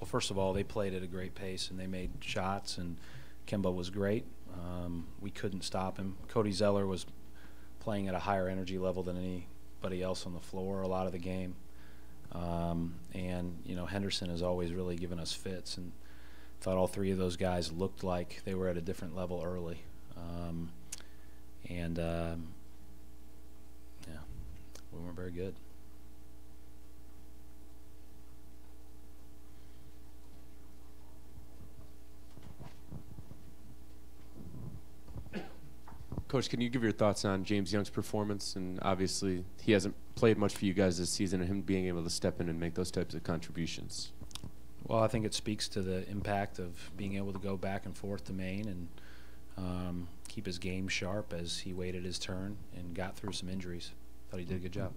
Well, first of all, they played at a great pace and they made shots, and Kemba was great. We couldn't stop him. Cody Zeller was playing at a higher energy level than anybody else on the floor a lot of the game. And, you know, Henderson has always really given us fits, and thought all three of those guys looked like they were at a different level early. Yeah, we weren't very good. Coach, can you give your thoughts on James Young's performance? And obviously, he hasn't played much for you guys this season, and him being able to step in and make those types of contributions. Well, I think it speaks to the impact of being able to go back and forth to Maine and keep his game sharp as he waited his turn and got through some injuries. Thought he did a good job.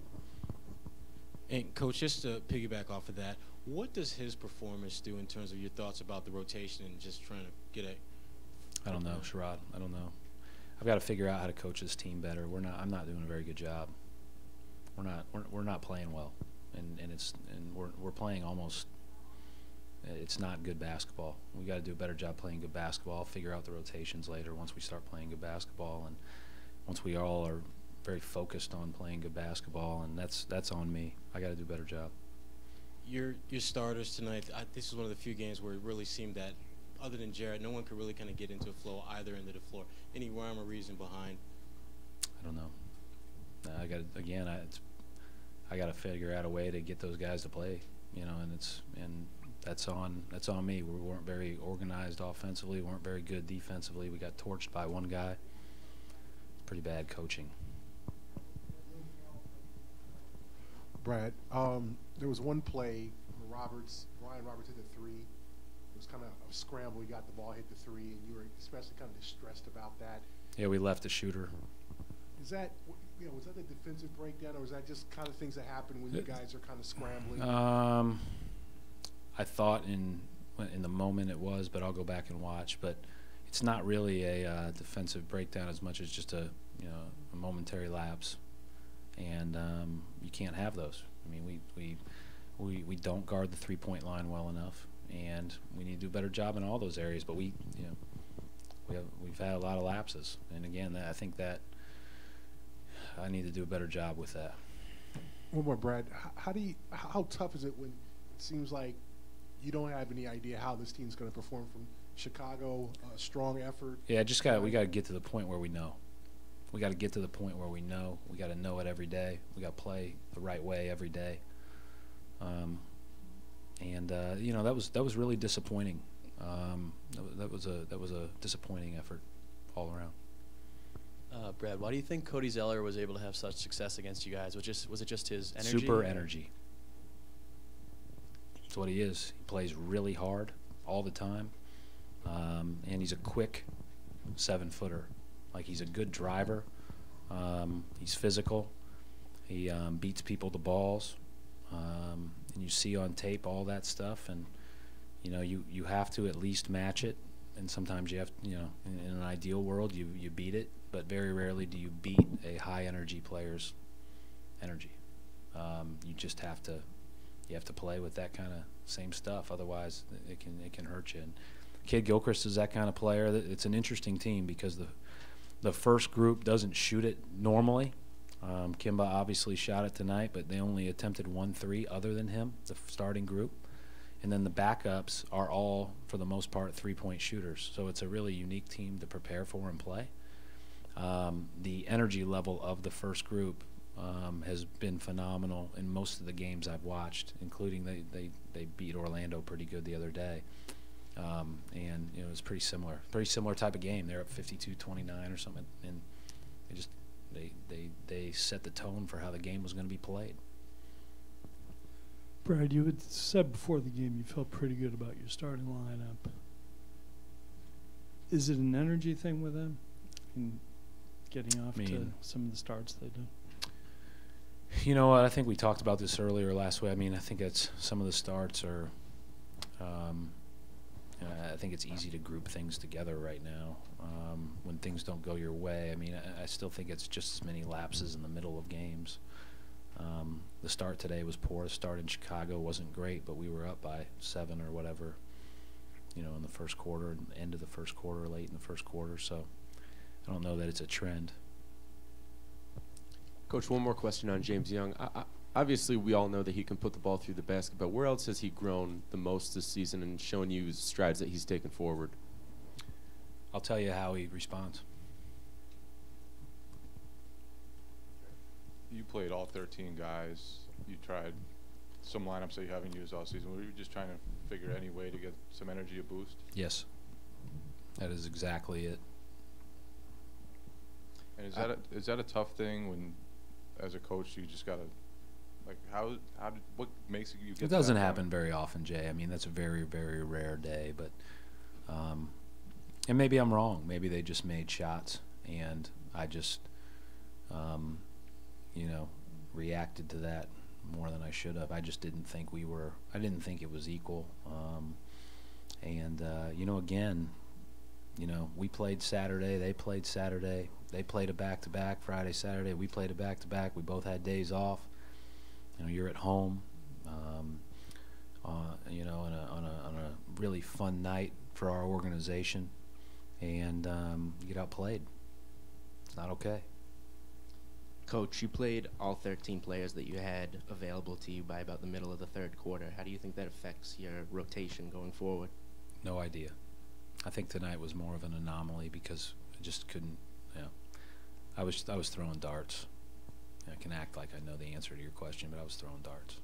And, Coach, just to piggyback off of that, what does his performance do in terms of your thoughts about the rotation and just trying to get a... I don't know, Sherrod. I don't know. I've got to figure out how to coach this team better. I'm not doing a very good job. We're not playing well, and we're playing almost. It's not good basketball. We got to do a better job playing good basketball. Figure out the rotations later once we start playing good basketball, and once we all are very focused on playing good basketball, and that's on me. I got to do a better job. Your starters tonight. This is one of the few games where it really seemed that, other than Jarrett, no one could really kind of get into a flow either end of the floor. Any rhyme or reason behind? I don't know. I got to figure out a way to get those guys to play, you know, and that's on me. We weren't very organized offensively, weren't very good defensively. We got torched by one guy. Pretty bad coaching. Brad, there was one play where Ryan Roberts hit the three. It was kind of a scramble. He got the ball, hit the three, and you were especially kind of distressed about that. Yeah, we left the shooter. Is that, you know, was that a defensive breakdown, or was that just kind of things that happen when you guys are kind of scrambling? I thought in the moment it was, but I'll go back and watch. But it's not really a defensive breakdown as much as just a momentary lapse, and you can't have those. I mean, we don't guard the three-point line well enough, and we need to do a better job in all those areas. But we've had a lot of lapses, and again, I think that I need to do a better job with that. One more, Brad. How tough is it when it seems like you don't have any idea how this team's going to perform from Chicago? Strong effort. Yeah, we got to get to the point where we know. We got to get to the point where we know. We got to know it every day. We got to play the right way every day. You know, that was really disappointing. That was a disappointing effort all around. Brad, why do you think Cody Zeller was able to have such success against you guys? Was it just his energy? Super energy. That's what he is. He plays really hard all the time, and he's a quick 7-footer. Like, he's a good driver. He's physical. He beats people to balls. And you see on tape all that stuff, and you know you have to at least match it. And sometimes you have, you know, in an ideal world you beat it, but very rarely do you beat a high energy player's energy. You just have to play with that kind of same stuff, otherwise it can hurt you. And Kid Gilchrist is that kind of player. It's an interesting team because the first group doesn't shoot it normally. Kemba obviously shot it tonight, but they only attempted 1-3 other than him, the starting group. And then the backups are all, for the most part, three-point shooters. So it's a really unique team to prepare for and play. The energy level of the first group has been phenomenal in most of the games I've watched, including they beat Orlando pretty good the other day. And you know, it was pretty similar type of game. They're up 52-29 or something, and they set the tone for how the game was going to be played. Brad, you had said before the game you felt pretty good about your starting lineup. Is it an energy thing with them in getting off to some of the starts they do? You know what? I think we talked about this earlier last week. I mean, I think it's some of the starts are. I think it's easy to group things together right now when things don't go your way. I mean, I still think it's just as many lapses in the middle of games. The start today was poor. The start in Chicago wasn't great, but we were up by 7 or whatever, you know, in the first quarter, end of the first quarter, late in the first quarter. So I don't know that it's a trend. Coach, one more question on James Young. Obviously, we all know that he can put the ball through the basket, but where else has he grown the most this season and shown you strides that he's taken forward? I'll tell you how he responds. You played all 13 guys. You tried some lineups that you haven't used all season. Were you just trying to figure any way to get some energy a boost? Yes. That is exactly it. And is that a tough thing when, as a coach, you just gotta, like, what makes you get? It doesn't happen very often, Jay. I mean, that's a very, very rare day. But, and maybe I'm wrong. Maybe they just made shots, and I just, you know, reacted to that more than I should have. I just didn't think we were. I didn't think it was equal. You know, again, you know, we played Saturday. They played Saturday. They played a back-to-back Friday, Saturday. We played a back-to-back. We both had days off. You know, you're at home. You know, on a really fun night for our organization, and you get outplayed. It's not okay. Coach, you played all 13 players that you had available to you by about the middle of the third quarter. How do you think that affects your rotation going forward? No idea. I think tonight was more of an anomaly because I just couldn't. You know, I was throwing darts. I can act like I know the answer to your question, but I was throwing darts.